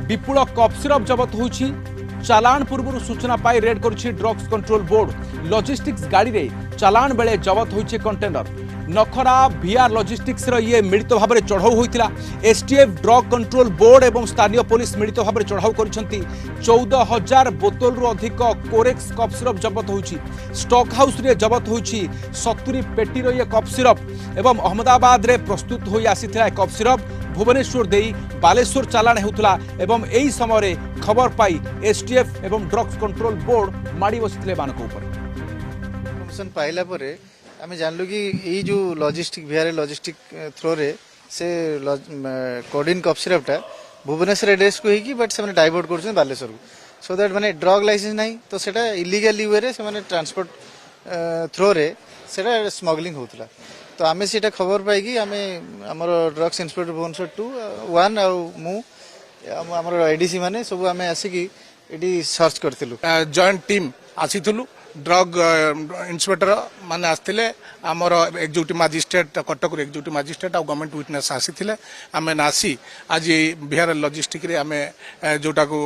विपुल कफ syrup जबत होइछि। चालाण पूर्व सूचना पाई रेड करुछि ड्रग्स कंट्रोल बोर्ड। लॉजिस्टिक्स गाड़ी रे चालाण बेले जबत होइछि कंटेनर। नखरा वीआर लॉजिस्टिक्स रो ये मिलित भाव में चढ़ाऊ होइतिला। एसटीएफ ड्रग कंट्रोल बोर्ड एवं स्थानीय पुलिस मिलित भाव में चढ़ाऊ करिसेंती। 14,000 बोतल रु अधिक कोरेक्स कफ सिरप जबत होइछि। स्टॉक हाउस रे जबत होइछि 70 पेटी रो ये कफ सिरप एवं अहमदाबाद रे प्रस्तुत होई आसीथिला कफ सिरप भुवनेश्वर देई बालेश्वर चालाण हेउतला एवं एही समय खबर पाई एसटीएफ एवं ड्रग्स कंट्रोल बोर्ड माड़ी बसिथिले बानक ऊपर। इन्फॉर्मेशन पाइला परे आमे जानलु कि यही जो लॉजिस्टिक वीआर लॉजिस्टिक थ्रो रे से कोडिन कफ सिरपटा भुवनेश्वर एड्रेस को ही बट से डाइवर्ट कर बालेश्वर को सो दैट माने ड्रग लाइसेंस नहीं तो सेटा इलीगल वे से माने ट्रांसपोर्ट थ्रो रे सेटा स्मगलिंग होतला। तो आमे सेटा खबर पाई कि आमे हमर ड्रग्स इंस्पेक्टर भुवनेश्वर 2 1 आ मु हमर एडीसी माने सब आमे आसिकी एडी सर्च करथिलु। जॉइंट टीम आसीथुलु ड्रग इन्स्पेक्टर माने आसथिले आमर executive magistrate Cuttack executive magistrate आ गवर्नमेंट विटनेस आसीथिले आमे नासी आज बिहार लॉजिस्टिक रे आमे जोटा को